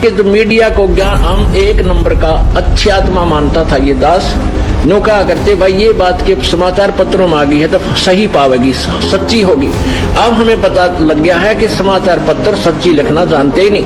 कि जो मीडिया को ज्ञान हम एक नंबर का अच्छी आत्मा मानता था ये दास नो कहा करते भाई ये बात के समाचार पत्रों में आ गई है तो सही पावेगी, सच्ची होगी। अब हमें पता लग गया है कि समाचार पत्र सच्ची लिखना जानते ही नहीं।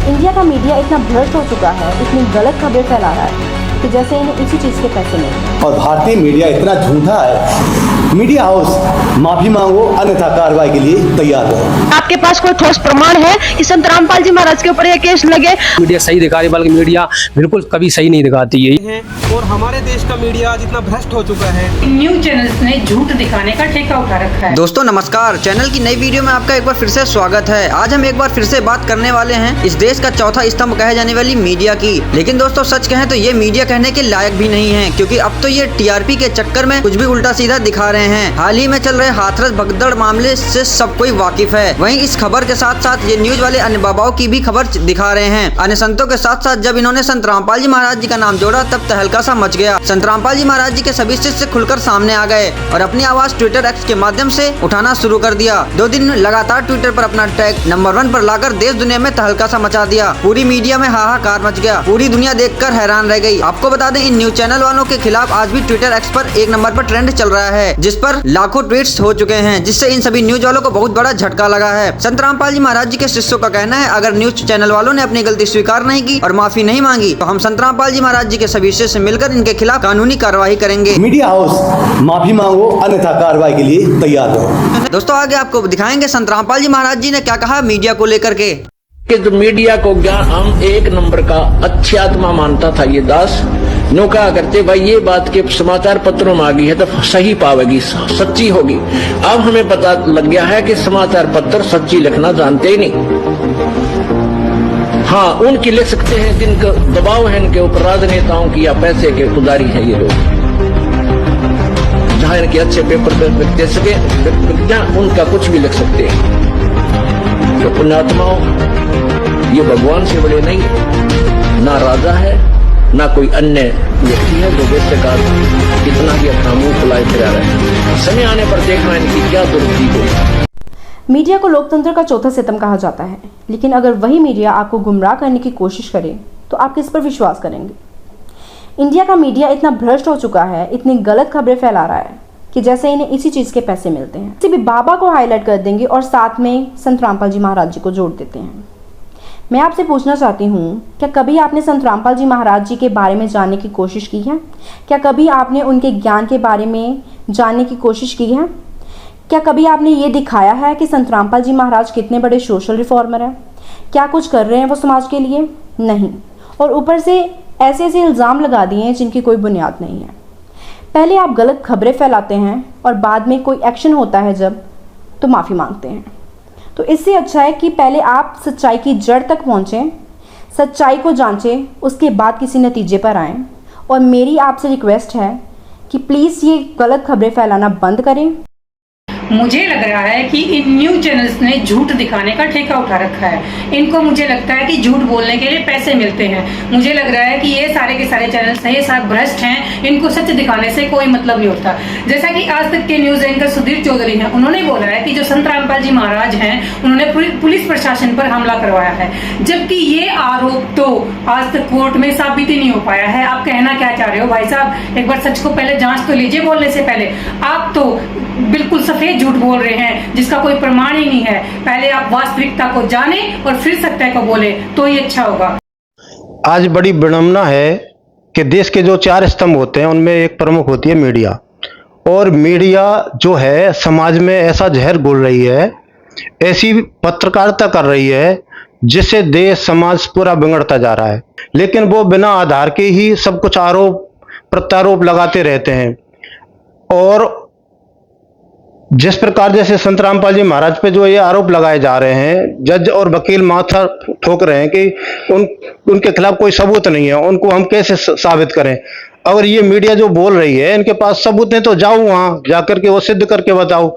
इंडिया का मीडिया इतना भ्रष्ट हो चुका है, इतनी गलत खबरें फैला रहा है कि जैसे इन्हें इसी चीज के पैसे मिले। और भारतीय मीडिया इतना झूठा है, मीडिया हाउस माफी मांगो अन्यथा कार्रवाई के लिए तैयार है। आपके पास कोई ठोस प्रमाण है कि संत रामपाल जी महाराज के ऊपर यह केस लगे? मीडिया सही दिखा रही, बल्कि मीडिया बिल्कुल कभी सही नहीं दिखाती है। और हमारे देश का मीडिया आज इतना भ्रष्ट हो चुका है, न्यूज चैनल्स ने झूठ दिखाने का ठेका उठा रखा है। दोस्तों नमस्कार, चैनल की नई वीडियो में आपका एक बार फिर से स्वागत है। आज हम एक बार फिर से बात करने वाले हैं इस देश का चौथा स्तंभ कहे जाने वाली मीडिया की। लेकिन दोस्तों सच कहें तो ये मीडिया कहने के लायक भी नहीं है, क्योंकि अब तो ये टीआरपी के चक्कर में कुछ भी उल्टा सीधा दिखा रहे हैं। हाल ही में चल रहे हाथरस भगदड़ मामले से सब कोई वाकिफ है। वहीं इस खबर के साथ साथ ये न्यूज वाले अन्य बाबाओं की भी खबर दिखा रहे हैं। अन्य संतों के साथ साथ जब इन्होंने संत रामपाल जी महाराज जी का नाम जोड़ा तब तहलका सा मच गया। संत रामपाल जी महाराज जी के सभी शिष्य खुलकर सामने आ गए और अपनी आवाज ट्विटर एक्स के माध्यम से उठाना शुरू कर दिया। 2 दिन लगातार ट्विटर पर अपना टैग नंबर 1 पर लाकर देश दुनिया में तहलका सा मचा दिया। पूरी मीडिया में हाहाकार मच गया, पूरी दुनिया देखकर हैरान रह गई। आपको बता दें इन न्यूज चैनल वालों के खिलाफ आज भी ट्विटर एक्स पर 1 नंबर पर ट्रेंड चल रहा है, जिस पर लाखों ट्वीट्स हो चुके हैं, जिससे इन सभी न्यूज वालों को बहुत बड़ा झटका लगा है। संत रामपाल जी महाराज जी के शिष्यों का कहना है अगर न्यूज चैनल वालों ने अपनी गलती स्वीकार नहीं की और माफी नहीं मांगी तो हम संत रामपाल जी महाराज जी के सभी शिष्य मिलकर इनके खिलाफ कानूनी कार्रवाई करेंगे। मीडिया हाउस माफी मांगो अन्यथा कार्रवाई के लिए तैयार है। दोस्तों आगे आपको दिखाएंगे संत रामपाल जी महाराज जी ने क्या कहा मीडिया को लेकर के। कि जो मीडिया को ज्ञान हम एक नंबर का अच्छी आत्मा मानता था ये दास नो कहा करते भाई ये बात के समाचार पत्रों में आ गई है तो सही पावेगी, सच्ची होगी। अब हमें पता लग गया है कि समाचार पत्र सच्ची लिखना जानते ही नहीं। हाँ उनकी लिख सकते हैं जिनका दबाव है इनके ऊपर, राजनेताओं की या पैसे के पुजारी है ये लोग, जहां इनके अच्छे पेपर दे सके उनका कुछ भी लिख सकते हैं। तो पुण्यात्माओं ये भगवान से बड़े नहीं, ना राजा है ना कोई अन्य व्यक्ति है जो वैसे का कितना भी अपना मुंह फुलाए फिरा रहे हैं। समय आने पर देखना इनकी क्या दुर्गति होगी। मीडिया को लोकतंत्र का चौथा सितम कहा जाता है, लेकिन अगर वही मीडिया आपको गुमराह करने की कोशिश करे तो आप किस पर विश्वास करेंगे? इंडिया का मीडिया इतना भ्रष्ट हो चुका है, इतनी गलत खबरें फैला रहा है कि जैसे इन्हें इसी चीज के पैसे मिलते हैं। किसी भी बाबा को हाईलाइट कर देंगे और साथ में संत रामपाल जी महाराज जी को जोड़ देते हैं। मैं आपसे पूछना चाहती हूँ, क्या कभी आपने संत रामपाल जी महाराज जी के बारे में जानने की कोशिश की है? क्या कभी आपने उनके ज्ञान के बारे में जानने की कोशिश की है? क्या कभी आपने ये दिखाया है कि संत रामपाल जी महाराज कितने बड़े सोशल रिफॉर्मर हैं? क्या कुछ कर रहे हैं वो समाज के लिए? नहीं। और ऊपर से ऐसे ऐसे इल्ज़ाम लगा दिए हैं जिनकी कोई बुनियाद नहीं है। पहले आप गलत खबरें फैलाते हैं और बाद में कोई एक्शन होता है जब, तो माफ़ी मांगते हैं। तो इससे अच्छा है कि पहले आप सच्चाई की जड़ तक पहुँचें, सच्चाई को जांचें, उसके बाद किसी नतीजे पर आएँ। और मेरी आपसे रिक्वेस्ट है कि प्लीज़ ये गलत खबरें फैलाना बंद करें। मुझे लग रहा है कि इन न्यूज चैनल्स ने झूठ दिखाने का ठेका उठा रखा है। इनको मुझे लगता है कि झूठ बोलने के लिए पैसे मिलते हैं। मुझे लग रहा है कि ये सारे के सारे चैनल्स ये सब भ्रष्ट हैं, इनको सच दिखाने से कोई मतलब नहीं होता। जैसा कि आज तक के न्यूज एंकर सुधीर चौधरी हैं, उन्होंने बोला है कि जो संत रामपाल जी महाराज हैं उन्होंने पुलिस प्रशासन पर हमला करवाया है, जबकि ये आरोप तो आज तक कोर्ट में साबित ही नहीं हो पाया है। आप कहना क्या चाह रहे हो भाई साहब? एक बार सच को पहले जांच तो लीजिए बोलने से पहले। आप तो बिल्कुल सफेद झूठ बोल रहे हैं जिसका कोई प्रमाण ही नहीं है। पहले आप वास्तविकता को जाने और फिर सत्य को बोले तो ही अच्छा होगा। आज बड़ी विडंबना है कि देश के जो 4 स्तंभ होते हैं उनमें एक प्रमुख होती है मीडिया। और मीडिया जो है समाज में ऐसा जहर घोल रही है, ऐसी पत्रकारिता कर रही है जिससे देश समाज पूरा बिगड़ता जा रहा है। लेकिन वो बिना आधार के ही सब कुछ आरोप प्रत्यारोप लगाते रहते हैं। और जिस प्रकार जैसे संत रामपाल जी महाराज पे जो ये आरोप लगाए जा रहे हैं, जज और वकील माथा ठोक रहे हैं कि उनके खिलाफ कोई सबूत नहीं है, उनको हम कैसे साबित करें। अगर ये मीडिया जो बोल रही है इनके पास सबूत है तो जाओ वहां जाकर के वो सिद्ध करके बताओ,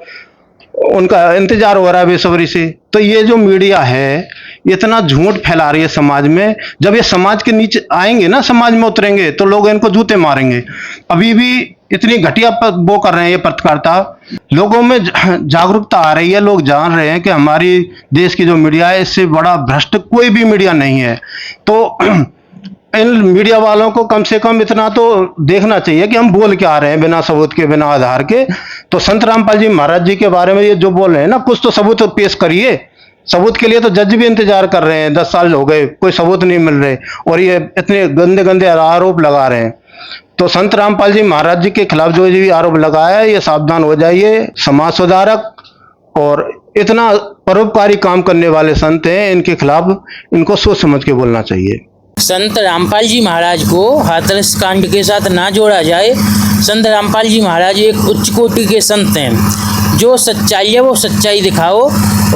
उनका इंतजार हो रहा है बेसब्री से। तो ये जो मीडिया है इतना झूठ फैला रही है समाज में, जब ये समाज के नीचे आएंगे ना, समाज में उतरेंगे तो लोग इनको जूते मारेंगे। अभी भी इतनी घटिया वो कर रहे हैं ये पत्रकारिता। लोगों में जागरूकता आ रही है, लोग जान रहे हैं कि हमारी देश की जो मीडिया है इससे बड़ा भ्रष्ट कोई भी मीडिया नहीं है। तो इन मीडिया वालों को कम से कम इतना तो देखना चाहिए कि हम बोल क्या रहे हैं बिना सबूत के, बिना आधार के। तो संत रामपाल जी महाराज जी के बारे में ये जो बोल रहे हैं ना, कुछ तो सबूत पेश करिए। सबूत के लिए तो जज भी इंतजार कर रहे हैं, 10 साल हो गए, कोई सबूत नहीं मिल रहे और ये इतने गंदे गंदे आरोप लगा रहे हैं। तो संत रामपाल जी महाराज जी के खिलाफ जो भी आरोप लगाया है ये सावधान हो जाइए। समाज सुधारक और इतना परोपकारी काम करने वाले संत हैं, इनके खिलाफ इनको सोच समझ के बोलना चाहिए। संत रामपाल जी महाराज को हाथरस कांड के साथ ना जोड़ा जाए। संत रामपाल जी महाराज एक उच्च कोटि के संत हैं। जो सच्चाई है वो सच्चाई दिखाओ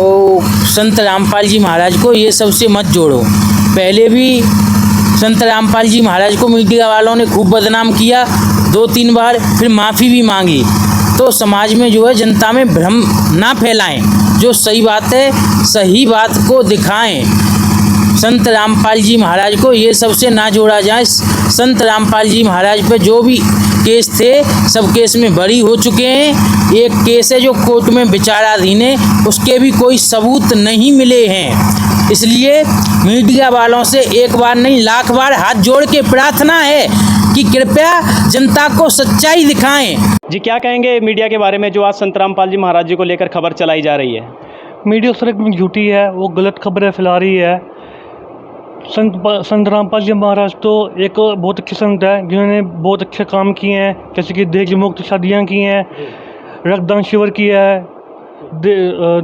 और संत रामपाल जी महाराज को ये सबसे मत जोड़ो। पहले भी संत रामपाल जी महाराज को मीडिया वालों ने खूब बदनाम किया 2-3 बार, फिर माफ़ी भी मांगी। तो समाज में जो है जनता में भ्रम ना फैलाएं, जो सही बात है सही बात को दिखाएं। संत रामपाल जी महाराज को ये सबसे ना जोड़ा जाए। संत रामपाल जी महाराज पे जो भी केस थे सब केस में बरी हो चुके हैं। एक केस है जो कोर्ट में विचाराधीन है, उसके भी कोई सबूत नहीं मिले हैं। इसलिए मीडिया वालों से एक बार नहीं लाख बार हाथ जोड़ के प्रार्थना है कि कृपया जनता को सच्चाई दिखाएं। जी क्या कहेंगे मीडिया के बारे में जो आज संत रामपाल जी महाराज जी को लेकर खबर चलाई जा रही है? मीडिया सर एकदम झूठी है, वो गलत खबरें फैला रही है। संत रामपाल जी महाराज तो एक बहुत अच्छे संत है जिन्होंने बहुत अच्छे काम किए हैं, जैसे कि दहेज मुक्त शादियाँ की हैं, रक्तदान शिविर किया है,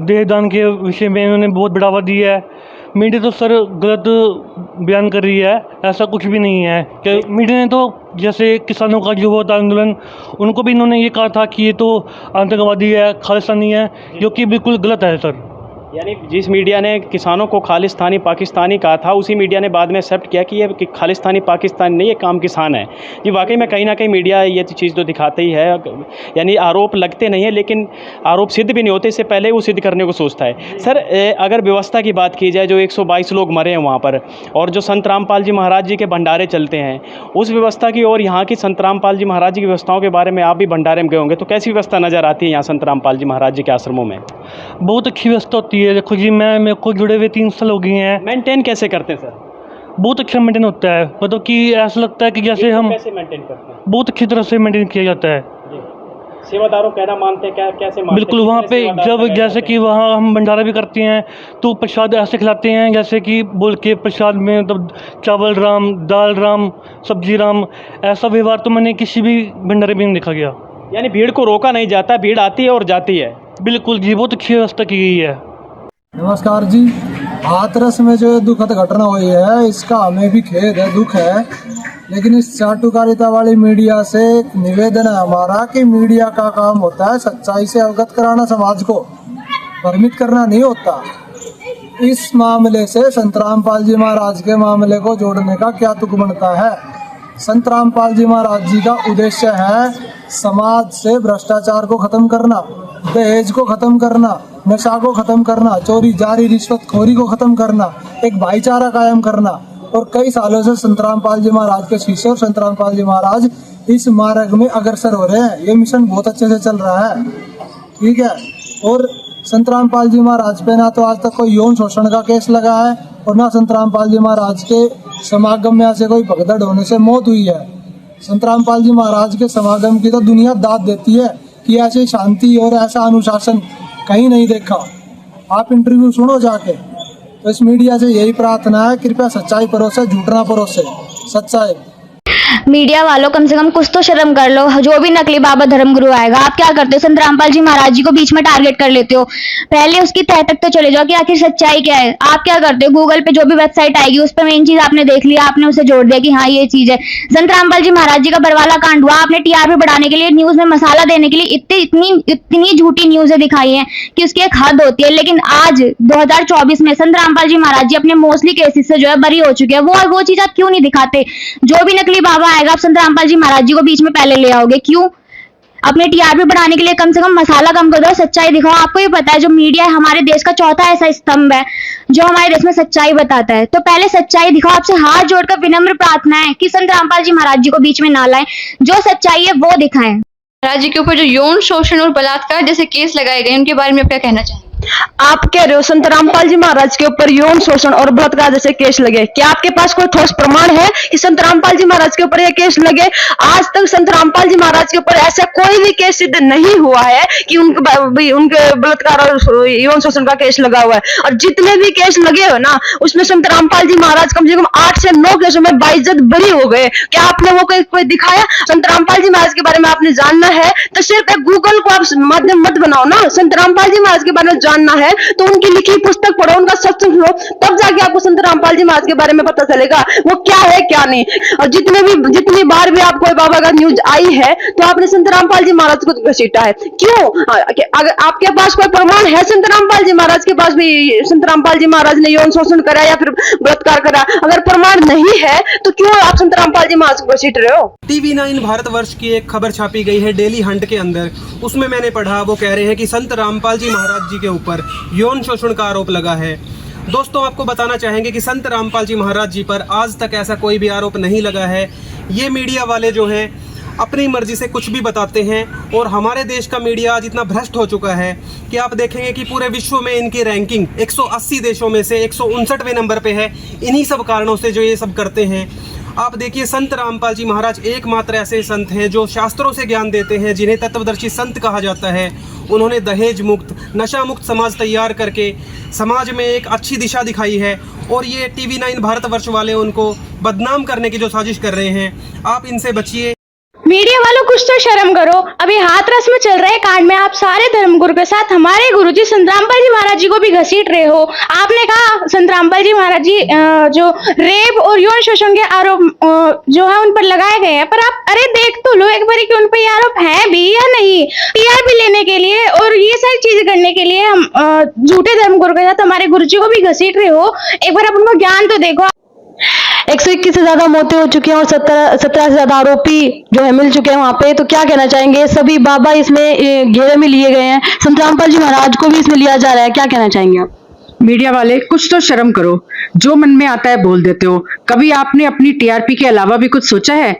देहदान के विषय में इन्होंने बहुत बढ़ावा दिया है। मीडिया तो सर गलत बयान कर रही है, ऐसा कुछ भी नहीं है। कि मीडिया ने तो जैसे किसानों का जो होता आंदोलन, उनको भी इन्होंने ये कहा था कि ये तो आतंकवादी है, खालिस्तानी है, जो कि बिल्कुल गलत है सर। यानी जिस मीडिया ने किसानों को खालिस्तानी पाकिस्तानी कहा था, उसी मीडिया ने बाद में एक्सेप्ट किया कि ये खालिस्तानी पाकिस्तानी नहीं, ये काम किसान है। जी वाकई में कहीं ना कहीं मीडिया ये चीज़ तो दिखाते ही है। यानी आरोप लगते नहीं है लेकिन आरोप सिद्ध भी नहीं होते, इससे पहले वो सिद्ध करने को सोचता है। सर अगर व्यवस्था की बात की जाए, जो 122 लोग मरे हैं वहाँ पर, और जो संत रामपाल जी महाराज जी के भंडारे चलते हैं, उस व्यवस्था की और यहाँ की संत रामपाल जी महाराज जी की व्यवस्थाओं के बारे में आप भी भंडारे में गए होंगे, तो कैसी व्यवस्था नज़र आती है यहाँ संत रामपाल जी महाराज जी के आश्रमों में? बहुत अच्छी व्यवस्था होती है। देखो जी, मेरे को जुड़े हुए 3 साल हो गए हैं। मेंटेन कैसे करते हैं सर? बहुत अच्छा मेंटेन होता है, मतलब कि ऐसा लगता है कि जैसे हम कैसे मेंटेन करते हैं? बहुत अच्छी तरह से मेंटेन किया जाता है। सेवादारों कहना मानते हैं, क्या कैसे मानते हैं? बिल्कुल, वहाँ पे जब जैसे कि वहाँ हम भंडारा भी करते हैं तो प्रसाद ऐसे खिलाते हैं जैसे कि बोल के प्रसाद में मतलब चावल राम, दाल राम, सब्जी राम। ऐसा व्यवहार तो मैंने किसी भी भंडारे में नहीं देखा गया। यानी भीड़ को रोका नहीं जाता, भीड़ आती है और जाती है। बिल्कुल जी, बहुत अच्छी व्यवस्था की गई है। नमस्कार जी, हाथरस में जो दुखद घटना हुई है इसका हमें भी खेद है, दुख है, लेकिन इस चाटुकारिता वाली मीडिया से निवेदन है हमारा कि मीडिया का काम होता है सच्चाई से अवगत कराना, समाज को भ्रमित करना नहीं होता। इस मामले से संत रामपाल जी महाराज के मामले को जोड़ने का क्या तुक बनता है? संत रामपाल जी महाराज जी का उद्देश्य है समाज से भ्रष्टाचार को खत्म करना, दहेज को खत्म करना, नशा को खत्म करना, चोरी जारी रिश्वतखोरी को खत्म करना, एक भाईचारा कायम करना। और कई सालों से संत रामपाल जी महाराज के शिष्य और संत रामपाल जी महाराज इस मार्ग में अग्रसर हो रहे हैं। ये मिशन बहुत अच्छे से चल रहा है, ठीक है। और संत रामपाल जी महाराज पे ना तो आज तक कोई यौन शोषण का केस लगा है और ना संत रामपाल जी महाराज के समागम में ऐसे कोई भगदड़ होने से मौत हुई है। संत रामपाल जी महाराज के समागम की तो दुनिया दाद देती है कि ऐसी शांति और ऐसा अनुशासन कहीं नहीं देखा। आप इंटरव्यू सुनो जाके। तो इस मीडिया से यही प्रार्थना है, कृपया सच्चाई परोसे, झूठ ना परोसे, सच्चाई। मीडिया वालों कम से कम कुछ तो शर्म कर लो। जो भी नकली बाबा धर्मगुरु आएगा, आप क्या करते हो? संत रामपाल जी महाराज जी को बीच में टारगेट कर लेते हो। पहले उसकी तह तक तो चले जाओ कि आखिर सच्चाई क्या है। आप क्या करते हो? गूगल पे जो भी वेबसाइट आएगी उस पर मेन चीज आपने देख लिया, आपने उसे जोड़ दिया कि हाँ ये चीज है। संत रामपाल जी महाराज जी का बरवाला कांड हुआ, आपने टीआरपी बढ़ाने के लिए, न्यूज में मसाला देने के लिए इतनी झूठी न्यूज़ें दिखाई हैं कि उसकी एक हद होती है। लेकिन आज 2024 में संत रामपाल जी महाराज जी अपने मोस्टली केसेस से जो है बरी हो चुके हैं। वो चीज आप क्यों नहीं दिखाते? जो भी नकली बाबा आएगा, आप संत रामपाल जी महाराज जी को बीच में पहले ले आओगे, क्यों? अपने टीआरपी बढ़ाने के लिए कम से कम मसाला कम कर दो, सच्चाई दिखाओ। आपको ये पता है जो मीडिया है हमारे देश का चौथा ऐसा स्तंभ है जो हमारे देश में सच्चाई बताता है, तो पहले सच्चाई दिखाओ। आपसे हाथ जोड़कर विनम्र प्रार्थना है कि संत रामपाल जी महाराज जी को बीच में ना लाएं, जो सच्चाई है वो दिखाएं। महाराज जी के ऊपर जो यौन शोषण और बलात्कार जैसे केस लगाए गए उनके बारे में आप क्या कहना चाहेंगे? आप कह रहे हो संत रामपाल जी महाराज के ऊपर यौन शोषण और बलात्कार जैसे केस लगे, क्या आपके पास कोई ठोस प्रमाण है कि संत रामपाल जी महाराज के ऊपर ये केस लगे? आज तक संत रामपाल जी महाराज के ऊपर ऐसा कोई भी केस सिद्ध नहीं हुआ है कि उनके बलात्कार और यौन शोषण का केस लगा हुआ है। और जितने भी केस लगे हो ना, उसमें संत रामपाल जी महाराज कम से कम 8 से 9 केसों में बाइज्जत बरी हो गए। क्या आपने वो कोई दिखाया? संत रामपाल जी महाराज के बारे में आपने जानना है तो सिर्फ एक गूगल को आप माध्यम मत बनाओ ना। संत रामपाल जी महाराज के बारे में जानना है तो उनकी लिखी पुस्तक पढ़ो, उनका सत्संग सुनो, तब जाके आपको संत रामपाल जी महाराज के बारे में पता चलेगा वो क्या है क्या नहीं। और जितनी बार भी आपको बाबा का न्यूज आई है तो आपने संत रामपाल जी महाराज को घसीटा है। क्यों? अगर आपके पास कोई प्रमाण है संत रामपाल जी महाराज के पास भी संत रामपाल जी महाराज ने यौन शोषण करा या फिर बलात्कार करा, अगर प्रमाण नहीं है तो क्यों आप संत रामपाल जी महाराज को घसीट रहे हो? TV9 भारतवर्ष की एक खबर छापी गई है डेली हंट के अंदर, उसमें मैंने पढ़ा वो कह रहे हैं कि संत रामपाल जी महाराज जी के ऊपर यौन शोषण का आरोप लगा है। दोस्तों आपको बताना चाहेंगे कि संत रामपाल जी महाराज जी पर आज तक ऐसा कोई भी आरोप नहीं लगा है। ये मीडिया वाले जो हैं अपनी मर्जी से कुछ भी बताते हैं और हमारे देश का मीडिया आज इतना भ्रष्ट हो चुका है कि आप देखेंगे कि पूरे विश्व में इनकी रैंकिंग 180 देशों में से 159वें नंबर पे है। इन्हीं सब कारणों से जो ये सब करते हैं। आप देखिए संत रामपाल जी महाराज एकमात्र ऐसे संत हैं जो शास्त्रों से ज्ञान देते हैं, जिन्हें तत्वदर्शी संत कहा जाता है। उन्होंने दहेज मुक्त, नशा मुक्त समाज तैयार करके समाज में एक अच्छी दिशा दिखाई है और ये TV9 भारतवर्ष वाले उनको बदनाम करने की जो साजिश कर रहे हैं, आप इनसे बचिए। मीडिया वालों कुछ तो शर्म करो। अभी हाथरस में चल रहे कांड में आप सारे धर्मगुरु के साथ हमारे गुरुजी संत रामपाल जी महाराज जी को भी घसीट रहे हो। आपने कहा संत रामपाल जी महाराज जी जो रेप और यौन शोषण के आरोप जो है उन पर लगाए गए हैं, पर आप अरे देख तो लो एक बार कि उन पर ये आरोप है भी या नहीं। टीआरपी लेने के लिए और ये सारी चीजें करने के लिए हम झूठे धर्मगुरु के साथ हमारे गुरुजी को भी घसीट रहे हो। एक बार आप उनको ज्ञान तो देखो। 121 से ज्यादा मौतें हो चुकी हैं और 17 से ज्यादा आरोपी जो है मिल चुके हैं वहां पे, तो क्या कहना चाहेंगे? सभी बाबा इसमें घेरे में लिए गए हैं, संत रामपाल जी महाराज को भी इसमें लिया जा रहा है, क्या कहना चाहेंगे आप? मीडिया वाले कुछ तो शर्म करो, जो मन में आता है बोल देते हो। कभी आपने अपनी टीआरपी के अलावा भी कुछ सोचा है?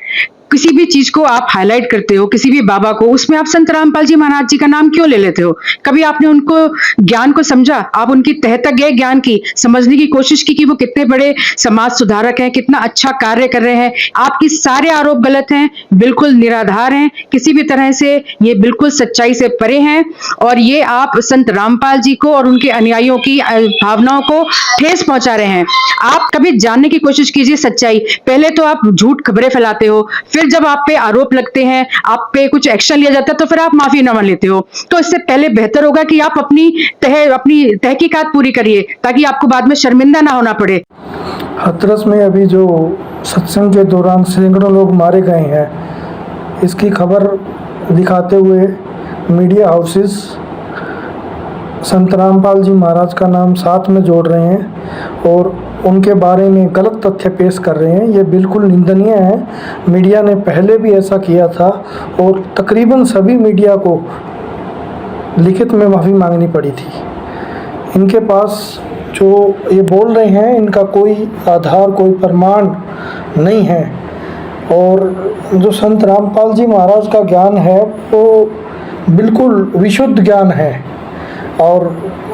किसी भी चीज को आप हाईलाइट करते हो, किसी भी बाबा को, उसमें आप संत रामपाल जी महाराज जी का नाम क्यों ले लेते हो? कभी आपने उनको ज्ञान को समझा? आप उनकी तह तक गए ज्ञान की, समझने की कोशिश की कि वो कितने बड़े समाज सुधारक हैं, कितना अच्छा कार्य कर रहे हैं? आपके सारे आरोप गलत हैं, बिल्कुल निराधार हैं, किसी भी तरह से ये बिल्कुल सच्चाई से परे हैं। और ये आप संत रामपाल जी को और उनके अनुयायियों की भावनाओं को ठेस पहुंचा रहे हैं। आप कभी जानने की कोशिश कीजिए सच्चाई। पहले तो आप झूठ खबरें फैलाते हो, फिर जब आप पे आरोप लगते हैं, आप पे कुछ एक्शन लिया जाता है तो फिर आप माफी न मान लेते हो। तो इससे पहले बेहतर होगा कि आप अपनी तहकीकात पूरी करिए ताकि आपको बाद में शर्मिंदा ना होना पड़े। हाथरस में अभी जो सत्संग के दौरान सैकड़ों लोग मारे गए हैं, इसकी खबर दिखाते हुए मीडिया हाउसेस संत रामपाल जी महाराज का नाम साथ में जोड़ रहे हैं और उनके बारे में गलत तथ्य पेश कर रहे हैं। ये बिल्कुल निंदनीय है। मीडिया ने पहले भी ऐसा किया था और तकरीबन सभी मीडिया को लिखित में माफ़ी मांगनी पड़ी थी। इनके पास जो ये बोल रहे हैं इनका कोई आधार, कोई प्रमाण नहीं है। और जो संत रामपाल जी महाराज का ज्ञान है वो बिल्कुल विशुद्ध ज्ञान है। और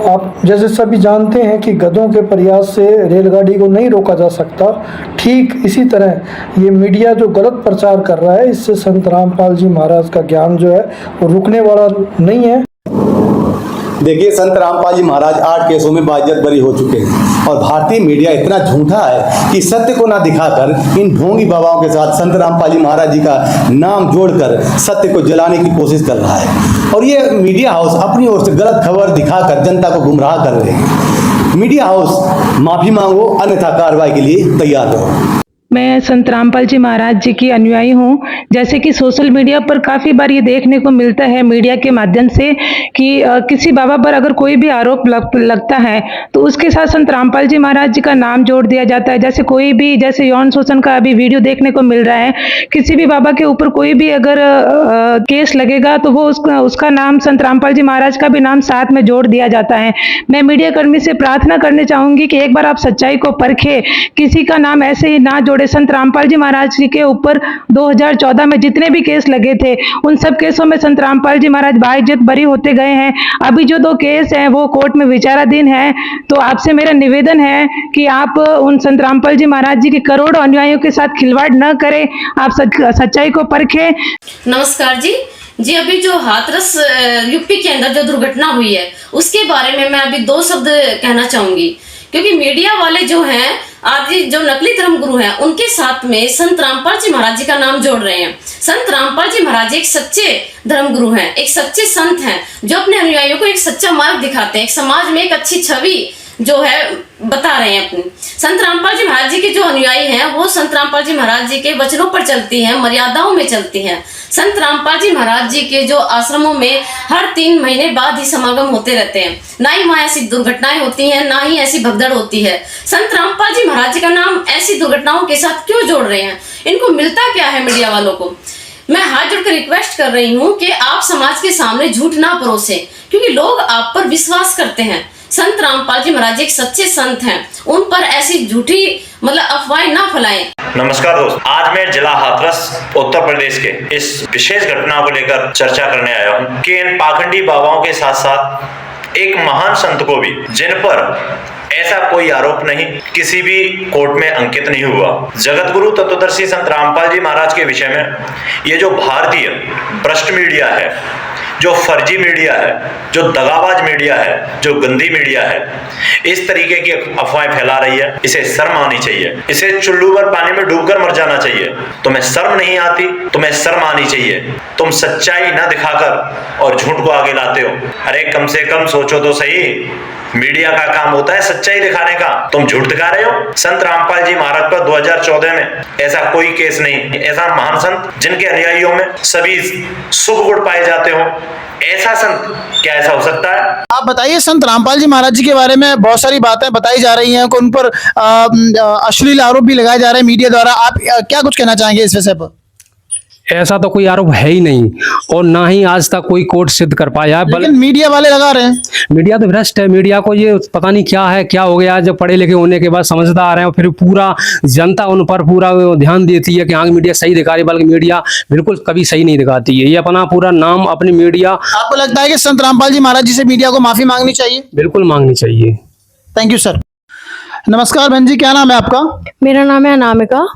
आप जैसे सभी जानते हैं कि गधों के प्रयास से रेलगाड़ी को नहीं रोका जा सकता, ठीक इसी तरह ये मीडिया जो गलत प्रचार कर रहा है, इससे संत रामपाल जी महाराज का ज्ञान जो है वो रुकने वाला नहीं है। देखिए, संत रामपाल जी महाराज 8 केसों में बाइज्जत बरी हो चुके हैं और भारतीय मीडिया इतना झूठा है कि सत्य को ना दिखाकर इन ढोंगी बाबाओं के साथ संत रामपाल जी महाराज जी का नाम जोड़कर सत्य को जलाने की कोशिश कर रहा है। और ये मीडिया हाउस अपनी ओर से गलत खबर दिखाकर जनता को गुमराह कर रहे हैं। मीडिया हाउस माफी मांगो, अन्यथा कार्रवाई के लिए तैयार रहो। मैं संत रामपाल जी महाराज जी की अनुयायी हूँ। जैसे कि सोशल मीडिया पर काफ़ी बार ये देखने को मिलता है मीडिया के माध्यम से कि किसी बाबा पर अगर कोई भी आरोप लगता है तो उसके साथ संत रामपाल जी महाराज जी का नाम जोड़ दिया जाता है। जैसे कोई भी, जैसे यौन शोषण का अभी वीडियो देखने को मिल रहा है, किसी भी बाबा के ऊपर कोई भी अगर केस लगेगा तो वो उसका नाम, संत रामपाल जी महाराज का भी नाम साथ में जोड़ दिया जाता है। मैं मीडिया कर्मी से प्रार्थना करनी चाहूंगी कि एक बार आप सच्चाई को परखें, किसी का नाम ऐसे ही ना जोड़े। संत रामपाल जी महाराज जी के ऊपर 2014 में जितने भी केस लगे थे उन सब केसों में संत रामपाल जी महाराज बाइज्जत बरी होते गए हैं। अभी जो 2 केस हैं वो कोर्ट में विचाराधीन है। तो आपसे मेरा निवेदन है कि आप उन संत रामपाल जी महाराज जी के करोड़ों अनुयायियों के साथ खिलवाड़ न करें, आप सच्चाई को परखें। नमस्कार जी, अभी जो हाथरस यूपी के अंदर जो दुर्घटना हुई है उसके बारे में मैं अभी 2 शब्द कहना चाहूंगी, क्योंकि मीडिया वाले जो हैं आज जो नकली धर्मगुरु हैं उनके साथ में संत रामपाल जी महाराज जी का नाम जोड़ रहे हैं। संत रामपाल जी महाराज एक सच्चे धर्मगुरु हैं, एक सच्चे संत हैं जो अपने अनुयायियों को एक सच्चा मार्ग दिखाते हैं, एक समाज में एक अच्छी छवि जो है बता रहे हैं अपनी। संत रामपाल जी महाराज जी के जो अनुयायी हैं वो संत रामपाल जी महाराज जी के वचनों पर चलती हैं, मर्यादाओं में चलती हैं। संत रामपाल जी महाराज जी के जो आश्रमों में हर 3 महीने बाद ही समागम होते रहते हैं, ना ही वहाँ ऐसी दुर्घटनाएं होती हैं, ना ही ऐसी भगदड़ होती है। संत रामपाल जी महाराज जी का नाम ऐसी दुर्घटनाओं के साथ क्यों जोड़ रहे हैं? इनको मिलता क्या है मीडिया वालों को? मैं हाथ जोड़कर रिक्वेस्ट कर रही हूँ कि आप समाज के सामने झूठ ना परोसे, क्योंकि लोग आप पर विश्वास करते हैं। संत रामपाल जी महाराज एक सच्चे संत हैं, उन पर ऐसी झूठी अफवाहें ना फैलाएं। नमस्कार दोस्त, आज मैं जिला हाथरस उत्तर प्रदेश के इस विशेष घटना को लेकर चर्चा करने आया हूँ कि इन पाखंडी बाबाओं के साथ साथ एक महान संत को भी, जिन पर ऐसा कोई आरोप नहीं, किसी भी कोर्ट में अंकित नहीं हुआ, जगत गुरु तत्वदर्शी संत रामपाल जी महाराज के विषय में ये जो भारतीय भ्रष्ट मीडिया है, जो फर्जी मीडिया है, जो दगाबाज मीडिया है, जो गंदी मीडिया है, इस तरीके की अफवाहें फैला रही है, इसे शर्म आनी चाहिए। इसे चुल्लू भर पानी में डूबकर मर जाना चाहिए। तुम्हें शर्म नहीं आती? तुम्हें शर्म आनी चाहिए। तुम सच्चाई ना दिखाकर और झूठ को आगे लाते हो। अरे कम से कम सोचो तो सही, मीडिया का काम होता है सच्चाई दिखाने का, तुम झूठ दिखा रहे हो। संत रामपाल जी महाराज पर 2014 में ऐसा कोई केस नहीं, ऐसा महान संत जिनके अनुयायियों में सभी शुभ गुण पाए जाते हो, ऐसा संत क्या ऐसा हो सकता है? आप बताइए, संत रामपाल जी महाराज जी के बारे में बहुत सारी बातें बताई जा रही हैं, उन पर अश्लील आरोप भी लगाए जा रहे हैं मीडिया द्वारा। आप क्या कुछ कहना चाहेंगे इस विषय पर? ऐसा तो कोई आरोप है ही नहीं और ना ही आज तक कोई कोर्ट सिद्ध कर पाया है। लेकिन मीडिया वाले लगा रहे हैं। मीडिया तो भ्रष्ट है। मीडिया को ये पता नहीं क्या है, क्या हो गया, जब पढ़े लिखे होने के बाद समझदार हैं और फिर पूरा जनता उन पर पूरा ध्यान देती है कि हाँ मीडिया सही दिखा रही, बल्कि मीडिया बिल्कुल कभी सही नहीं दिखाती है। ये अपना पूरा नाम अपनी मीडिया। आपको लगता है कि संत रामपाल जी महाराज जी से मीडिया को माफी मांगनी चाहिए? बिल्कुल मांगनी चाहिए। Thank you sir. नमस्कार बहन जी, क्या नाम है आपका? मेरा नाम है अनामिका।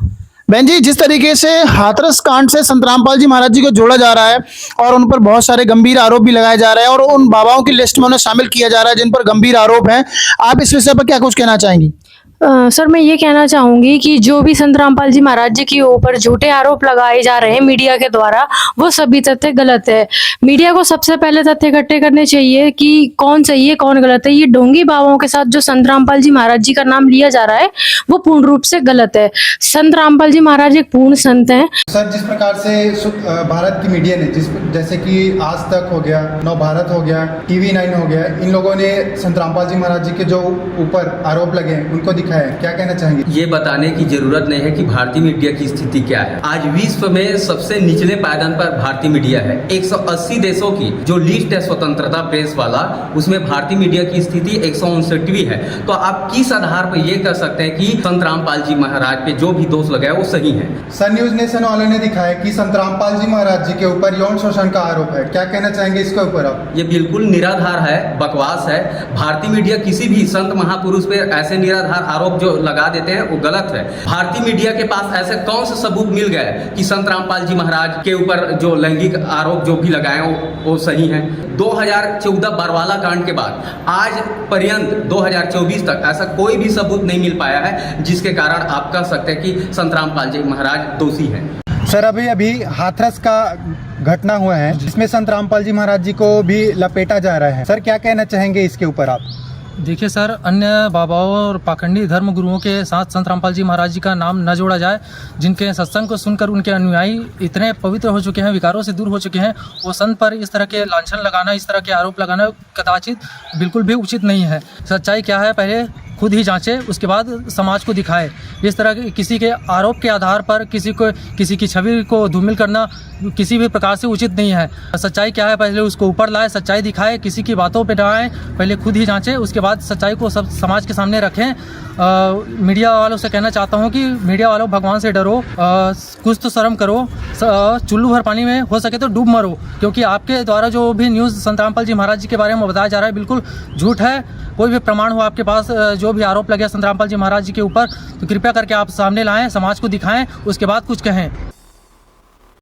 बहन जी, जिस तरीके से हाथरस कांड से संत रामपाल जी महाराज जी को जोड़ा जा रहा है और उन पर बहुत सारे गंभीर आरोप भी लगाए जा रहे हैं और उन बाबाओं की लिस्ट में उन्हें शामिल किया जा रहा है जिन पर गंभीर आरोप हैं, आप इस विषय पर क्या कुछ कहना चाहेंगी? सर मैं ये कहना चाहूंगी कि जो भी संत रामपाल जी महाराज जी के ऊपर झूठे आरोप लगाए जा रहे हैं मीडिया के द्वारा, वो सभी तथ्य गलत है। मीडिया को सबसे पहले तथ्य इकट्ठे करने चाहिए कि कौन सही है कौन गलत है। ये ढोंगी बाबाओं के साथ जो संत रामपाल जी महाराज जी का नाम लिया जा रहा है वो पूर्ण रूप से गलत है। संत रामपाल जी महाराज एक पूर्ण संत हैं। सर, जिस प्रकार से भारत की मीडिया ने जैसे कि आज तक हो गया, नव भारत हो गया, TV 9 हो गया, इन लोगों ने संत रामपाल जी महाराज जी के जो ऊपर आरोप लगे उनको है, क्या कहना चाहेंगे? ये बताने की जरूरत नहीं है कि भारतीय मीडिया की स्थिति क्या है। आज विश्व में सबसे निचले पायदान पर भारतीय मीडिया है। 180 देशों की जो लिस्ट है स्वतंत्रता प्रेस वाला, उसमें भारतीय मीडिया की स्थिति 159वीं है। तो आप किस आधार पर ये कह सकते हैं कि संत रामपाल जी महाराज पे जो भी दोष लगाया वो सही है? सन न्यूज नेशन वालों ने दिखाया कि संत रामपाल जी महाराज जी के ऊपर यौन शोषण का आरोप है, क्या कहना चाहेंगे इसके ऊपर आप? ये बिल्कुल निराधार है, बकवास है। भारतीय मीडिया किसी भी संत महापुरुष पे ऐसे निराधार आरोप जो लगा देते हैं वो गलत है। भारतीय मीडिया के पास ऐसे कौन से सबूत मिल गए कि संत रामपाल जी महाराज के ऊपर जो लैंगिक आरोप जो भी लगाए वो सही है? 2014 बरवाला कांड के बाद आज पर्यंत 2024 तक ऐसा कोई भी सबूत नहीं मिल पाया है जिसके कारण आप कह सकते हैं कि संत रामपाल जी महाराज दोषी हैं। सर, अभी हाथरस का घटना हुआ है जिसमें संत रामपाल जी महाराज जी को भी लपेटा जा रहा है। सर, क्या कहना चाहेंगे इसके ऊपर आप? देखिए सर, अन्य बाबाओं और पाखंडी धर्म गुरुओं के साथ संत रामपाल जी महाराज जी का नाम न जोड़ा जाए। जिनके सत्संग को सुनकर उनके अनुयायी इतने पवित्र हो चुके हैं, विकारों से दूर हो चुके हैं, वो संत पर इस तरह के लांछन लगाना, इस तरह के आरोप लगाना कदाचित बिल्कुल भी उचित नहीं है। सच्चाई क्या है पहले खुद ही जांचे, उसके बाद समाज को दिखाए। इस तरह के किसी के आरोप के आधार पर किसी की छवि को धूमिल करना किसी भी प्रकार से उचित नहीं है। सच्चाई क्या है पहले उसको ऊपर लाए, सच्चाई दिखाए, किसी की बातों पे ना आए, पहले खुद ही जांचे, उसके बाद सच्चाई को सब समाज के सामने रखें। मीडिया वालों से कहना चाहता हूँ कि मीडिया वालों भगवान से डरो, कुछ तो शर्म करो, चुल्लू भर पानी में हो सके तो डूब मरो, क्योंकि आपके द्वारा जो भी न्यूज़ संत रामपाल जी महाराज जी के बारे में बताया जा रहा है बिल्कुल झूठ है। कोई भी प्रमाण हो आपके पास, जो भी आरोप लगे संत रामपाल जी महाराज जी के ऊपर, तो कृपया करके आप सामने लाएं, समाज को दिखाएं, उसके बाद कुछ कहें।